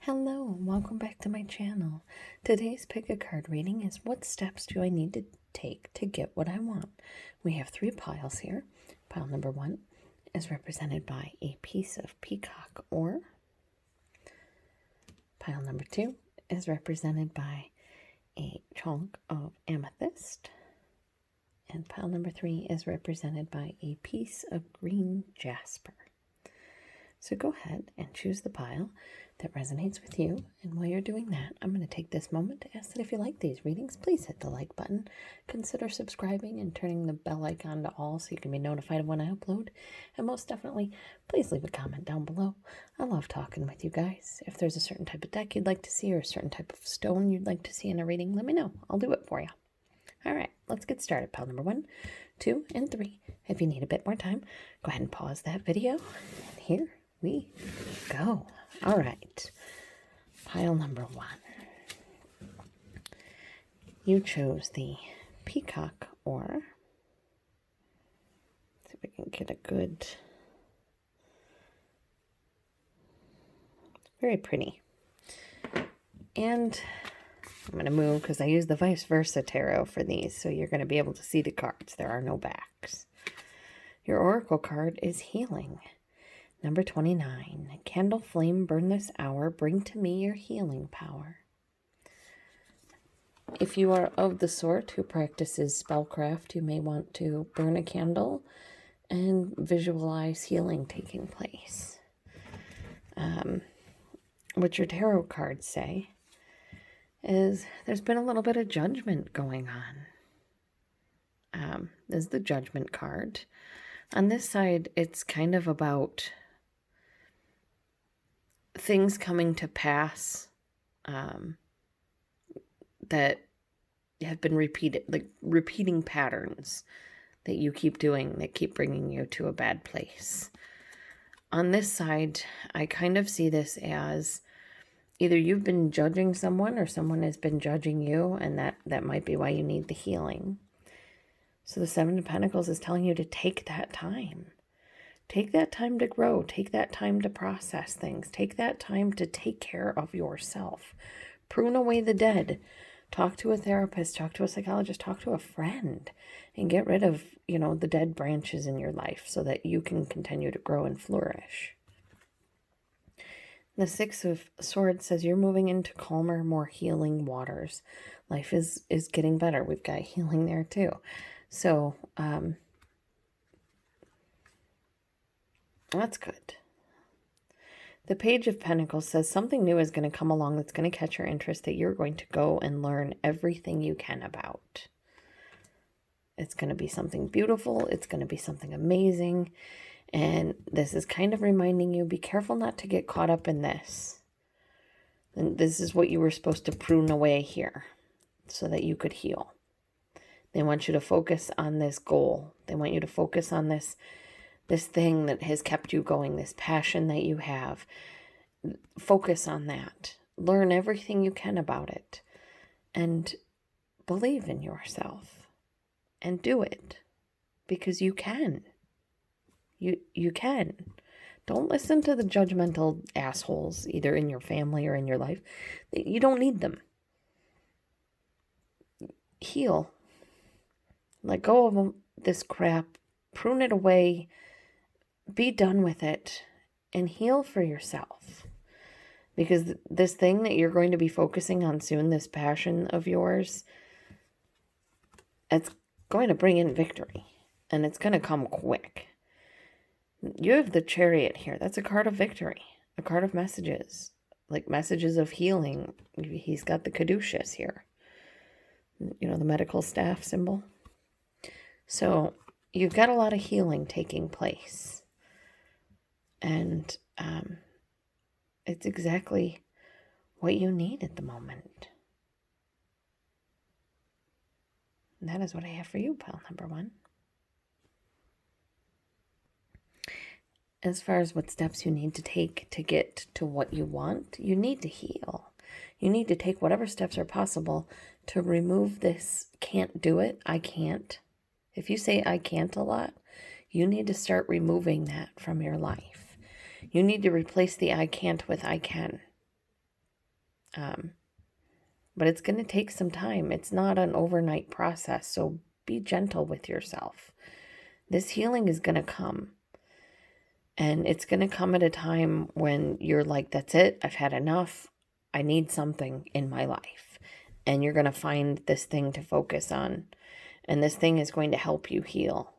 Hello, and welcome back to my channel. Today's pick a card reading is what steps do I need to take to get what I want? We have three piles here. Pile number 1 is represented by a piece of peacock ore. Pile number 2 is represented by a chunk of amethyst. And pile number 3 is represented by a piece of green jasper. So go ahead and choose the pile that resonates with you. And while you're doing that, I'm going to take this moment to ask that if you like these readings, please hit the like button. Consider subscribing and turning the bell icon to all so you can be notified of when I upload. And most definitely, please leave a comment down below. I love talking with you guys. If there's a certain type of deck you'd like to see or a certain type of stone you'd like to see in a reading, let me know. I'll do it for you. All right, let's get started. Pile number 1, 2, and 3. If you need a bit more time, go ahead and pause that video. And here we go. All right, pile number 1. You chose the peacock ore. See if we can get a good. It's very pretty. And I'm going to move because I use the ViceVersa tarot for these, so you're going to be able to see the cards. There are no backs. Your oracle card is healing. Number 29, candle flame burn this hour, bring to me your healing power. If you are of the sort who practices spellcraft, you may want to burn a candle and visualize healing taking place. What your tarot cards say is there's been a little bit of judgment going on. This is the judgment card. On this side, it's kind of about things coming to pass that have been repeated, like repeating patterns that you keep doing that keep bringing you to a bad place. On this side, I kind of see this as either you've been judging someone or someone has been judging you, and that might be why you need the healing. So the 7 of Pentacles is telling you to take that time. Take that time to grow. Take that time to process things. Take that time to take care of yourself. Prune away the dead. Talk to a therapist. Talk to a psychologist. Talk to a friend. And get rid of, the dead branches in your life so that you can continue to grow and flourish. The 6 of Swords says you're moving into calmer, more healing waters. Life is getting better. We've got healing there too. So, that's good. The Page of Pentacles says something new is going to come along that's going to catch your interest that you're going to go and learn everything you can about. It's going to be something beautiful. It's going to be something amazing. And this is kind of reminding you, be careful not to get caught up in this. And this is what you were supposed to prune away here so that you could heal. They want you to focus on this goal. They want you to focus on this thing that has kept you going, this passion that you have. Focus on that. Learn everything you can about it. And believe in yourself. And do it. Because you can. You can. Don't listen to the judgmental assholes, either in your family or in your life. You don't need them. Heal. Let go of this crap. Prune it away. Be done with it and heal for yourself, because this thing that you're going to be focusing on soon, this passion of yours, it's going to bring in victory, and it's going to come quick. You have the Chariot here. That's a card of victory, a card of messages, like messages of healing. He's got the caduceus here, the medical staff symbol. So you've got a lot of healing taking place. And it's exactly what you need at the moment. And that is what I have for you, pile number 1. As far as what steps you need to take to get to what you want, you need to heal. You need to take whatever steps are possible to remove this can't do it, I can't. If you say I can't a lot, you need to start removing that from your life. You need to replace the I can't with I can. But it's going to take some time. It's not an overnight process, so be gentle with yourself. This healing is going to come. And it's going to come at a time when you're like, that's it, I've had enough. I need something in my life. And you're going to find this thing to focus on. And this thing is going to help you heal.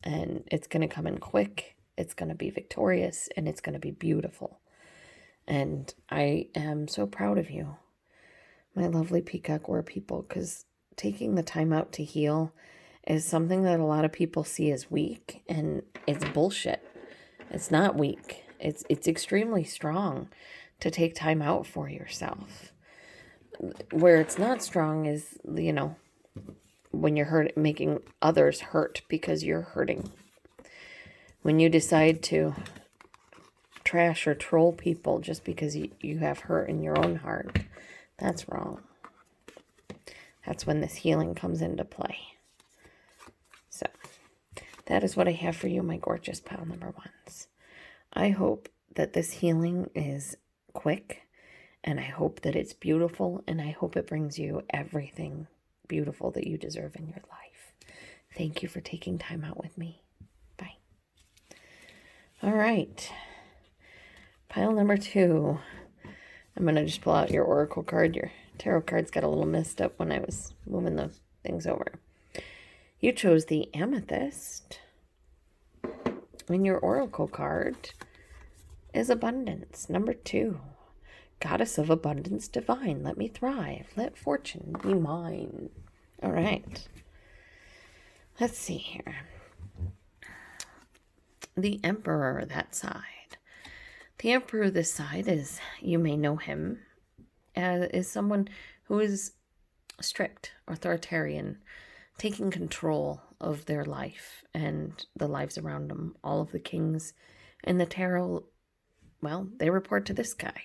And it's going to come in quick. It's going to be victorious. And it's going to be beautiful. And I am so proud of you, my lovely peacock war people, because taking the time out to heal is something that a lot of people see as weak. And it's bullshit. It's not weak. It's extremely strong to take time out for yourself. Where it's not strong is, when you're making others hurt because you're hurting. When you decide to trash or troll people just because you have hurt in your own heart, that's wrong. That's when this healing comes into play. So, that is what I have for you, my gorgeous pile number ones. I hope that this healing is quick, and I hope that it's beautiful, and I hope it brings you everything beautiful that you deserve in your life. Thank you for taking time out with me. Bye. All right. Pile number 2. I'm going to just pull out your oracle card. Your tarot cards got a little messed up when I was moving the things over. You chose the amethyst. And your oracle card is abundance. Number 2. Goddess of abundance divine. Let me thrive. Let fortune be mine. All right. Let's see here. The Emperor, that side. The Emperor, this side, is, you may know him, is someone who is strict, authoritarian, taking control of their life and the lives around them. All of the kings in the tarot, well, they report to this guy.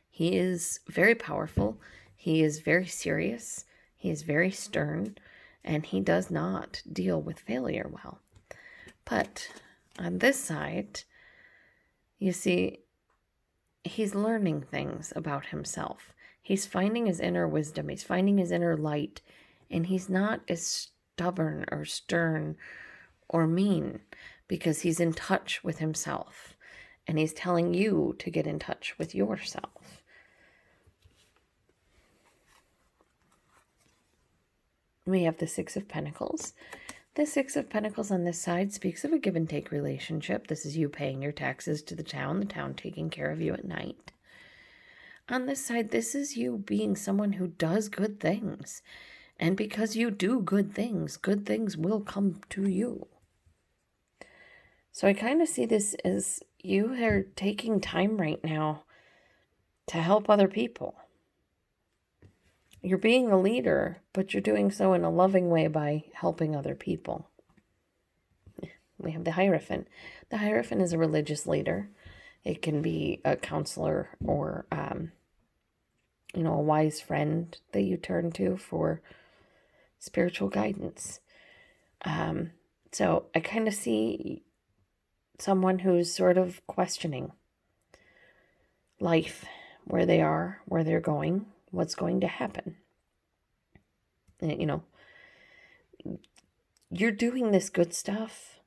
He is very powerful. He is very serious. He is very stern. And he does not deal with failure well. But on this side, you see, he's learning things about himself. He's finding his inner wisdom. He's finding his inner light. And he's not as stubborn or stern or mean because he's in touch with himself. And he's telling you to get in touch with yourself. We have the Six of Pentacles. The Six of Pentacles on this side speaks of a give and take relationship. This is you paying your taxes to the town taking care of you at night. On this side, this is you being someone who does good things. And because you do good things will come to you. So I kind of see this as you are taking time right now to help other people. You're being a leader, but you're doing so in a loving way by helping other people. We have the Hierophant. The Hierophant is a religious leader. It can be a counselor or, a wise friend that you turn to for spiritual guidance. So I kind of see someone who's sort of questioning life, where they are, where they're going, what's going to happen. You're doing this good stuff,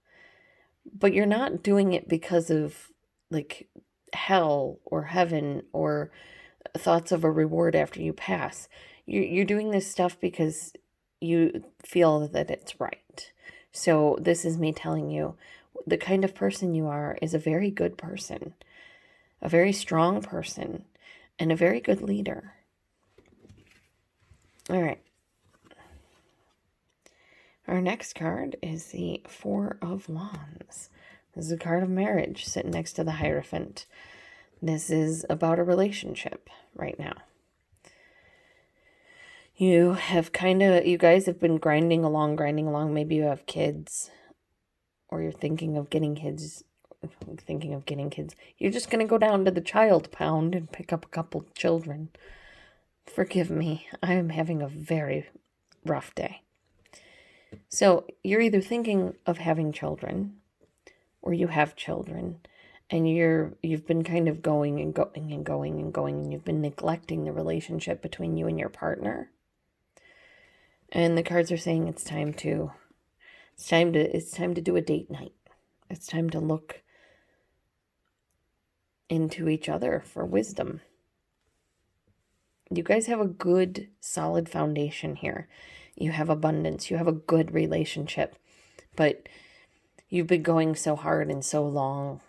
but you're not doing it because of like hell or heaven or thoughts of a reward after you pass. You're doing this stuff because you feel that it's right. So this is me telling you, the kind of person you are is a very good person, a very strong person, and a very good leader. All right. Our next card is the Four of Wands. This is a card of marriage sitting next to the Hierophant. This is about a relationship right now. You guys have been grinding along. Maybe you have kids, or you're thinking of getting kids. You're just going to go down to the child pound and pick up a couple children. Forgive me. I am having a very rough day. So you're either thinking of having children, or you have children, And you've been kind of going and going and going and going, and you've been neglecting the relationship between you and your partner. And the cards are saying it's time to do a date night. It's time to look into each other for wisdom. You guys have a good, solid foundation here. You have abundance. You have a good relationship. But you've been going so hard and so long,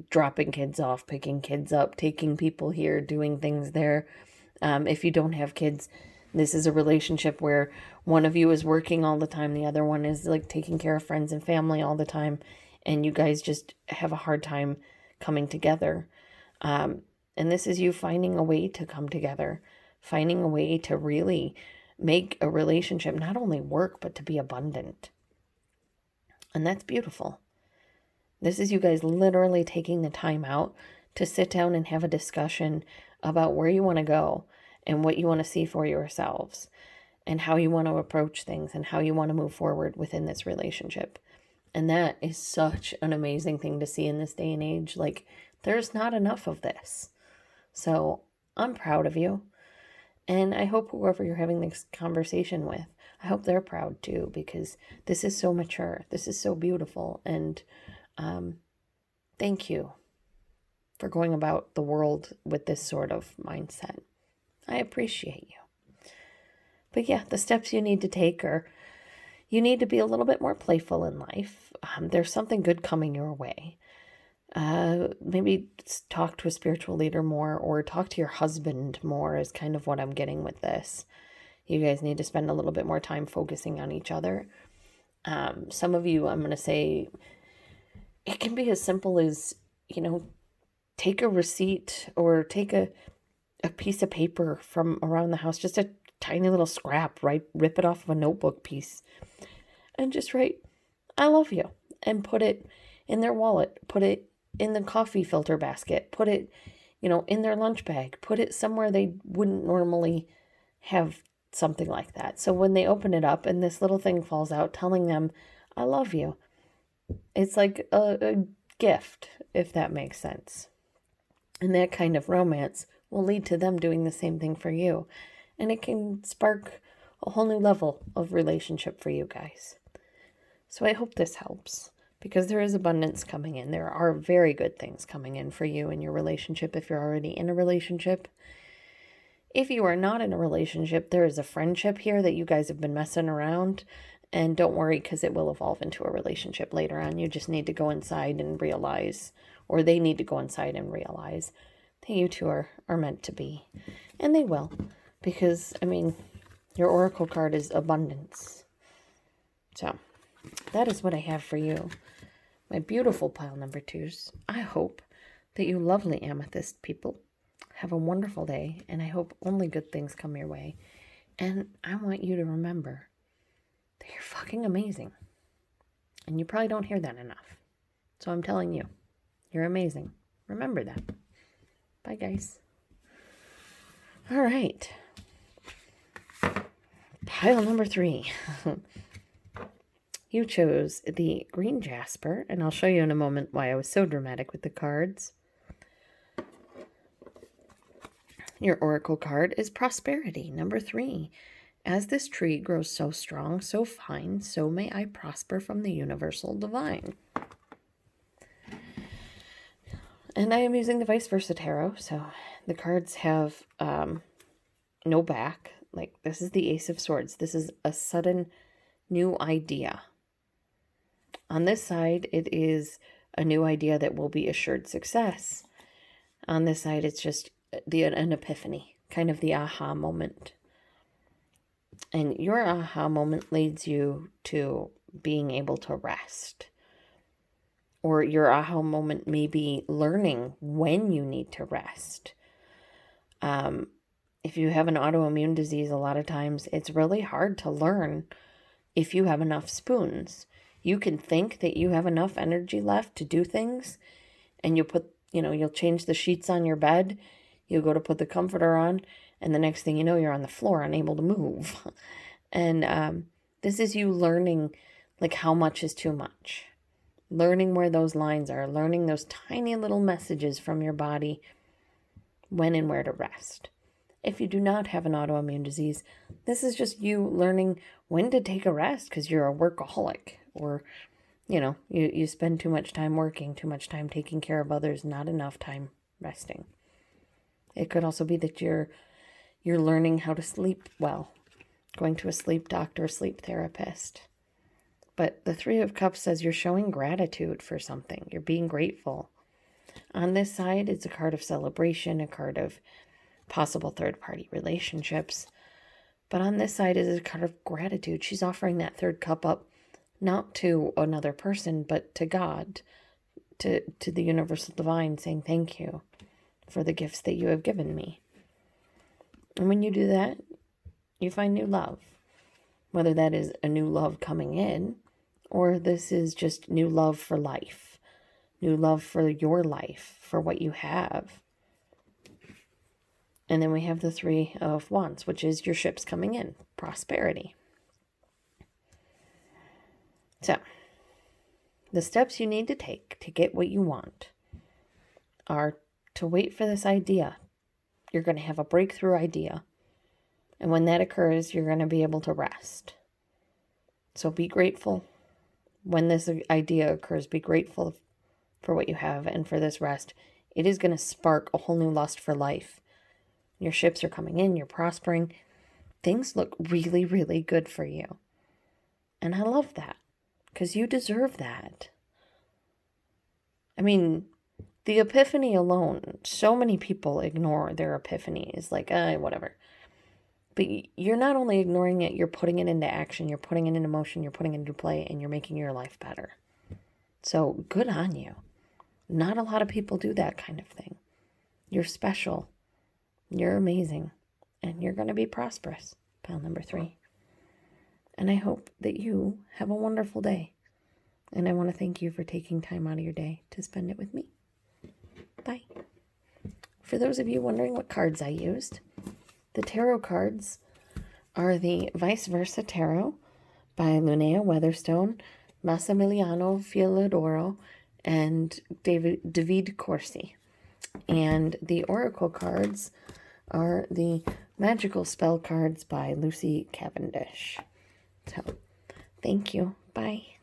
dropping kids off, picking kids up, taking people here, doing things there. If you don't have kids, this is a relationship where one of you is working all the time. The other one is like taking care of friends and family all the time. And you guys just have a hard time coming together. And this is you finding a way to come together, finding a way to really make a relationship not only work, but to be abundant. And that's beautiful. This is you guys literally taking the time out to sit down and have a discussion about where you want to go and what you want to see for yourselves and how you want to approach things and how you want to move forward within this relationship. And that is such an amazing thing to see in this day and age. Like, there's not enough of this. So I'm proud of you. And I hope whoever you're having this conversation with, I hope they're proud too, because this is so mature. This is so beautiful. And thank you for going about the world with this sort of mindset. I appreciate you. But yeah, the steps you need to take are, you need to be a little bit more playful in life. There's something good coming your way. Maybe talk to a spiritual leader more, or talk to your husband more is kind of what I'm getting with this. You guys need to spend a little bit more time focusing on each other. Some of you, I'm going to say, it can be as simple as, take a receipt or take a piece of paper from around the house, just a tiny little scrap, right? Rip it off of a notebook piece and just write, I love you, and put it in their wallet, put it in the coffee filter basket, put it, in their lunch bag, put it somewhere they wouldn't normally have something like that. So when they open it up and this little thing falls out telling them, I love you, it's like a gift, if that makes sense. And that kind of romance will lead to them doing the same thing for you. And it can spark a whole new level of relationship for you guys. So I hope this helps, because there is abundance coming in. There are very good things coming in for you in your relationship if you're already in a relationship. If you are not in a relationship, there is a friendship here that you guys have been messing around. And don't worry, because it will evolve into a relationship later on. You just need to go inside and realize, or they need to go inside and realize that you two are meant to be. And they will, because, your oracle card is abundance. So that is what I have for you, my beautiful pile number twos. I hope that you lovely amethyst people have a wonderful day, and I hope only good things come your way. And I want you to remember that you're fucking amazing. And you probably don't hear that enough. So I'm telling you, you're amazing. Remember that. Bye, guys. All right. Pile number 3. You chose the green jasper, and I'll show you in a moment why I was so dramatic with the cards. Your oracle card is prosperity, number 3. As this tree grows so strong, so fine, so may I prosper from the universal divine. And I am using the ViceVersa tarot, so the cards have no back. Like, this is the Ace of Swords. This is a sudden new idea. On this side, it is a new idea that will be assured success. On this side, it's just an epiphany, kind of the aha moment. And your aha moment leads you to being able to rest. Or your aha moment may be learning when you need to rest. If you have an autoimmune disease, a lot of times it's really hard to learn if you have enough spoons. You can think that you have enough energy left to do things, and you'll change the sheets on your bed, you'll go to put the comforter on, and the next thing you know, you're on the floor, unable to move. And this is you learning, like, how much is too much. learning where those lines are, learning those tiny little messages from your body when and where to rest. If you do not have an autoimmune disease, this is just you learning when to take a rest because you're a workaholic, or, you spend too much time working, too much time taking care of others, not enough time resting. It could also be that you're learning how to sleep well, going to a sleep doctor, sleep therapist. But the Three of Cups says you're showing gratitude for something. You're being grateful. On this side, it's a card of celebration, a card of possible third-party relationships. But on this side is a card of gratitude. She's offering that third cup up, not to another person, but to God, to the universal divine, saying thank you for the gifts that you have given me. And when you do that, you find new love. Whether that is a new love coming in, or this is just new love for life, new love for your life, for what you have. And then we have the Three of Wands, which is your ships coming in, prosperity. So, the steps you need to take to get what you want are to wait for this idea. You're going to have a breakthrough idea. And when that occurs, you're going to be able to rest. So be grateful. When this idea occurs, be grateful for what you have and for this rest. It is going to spark a whole new lust for life. Your ships are coming in, you're prospering. Things look really, really good for you. And I love that, because you deserve that. I mean, the epiphany alone, so many people ignore their epiphanies, like, whatever. But you're not only ignoring it, you're putting it into action, you're putting it into motion, you're putting it into play, and you're making your life better. So good on you. Not a lot of people do that kind of thing. You're special. You're amazing. And you're going to be prosperous. Pile number 3. And I hope that you have a wonderful day. And I want to thank you for taking time out of your day to spend it with me. Bye. For those of you wondering what cards I used, the tarot cards are the ViceVersa Tarot by Lunea, Weatherstone, Massimiliano, Filadoro, and Davide, Corsi. And the Oracle cards are the Magickal Spellcards by Lucy Cavendish. So, thank you. Bye.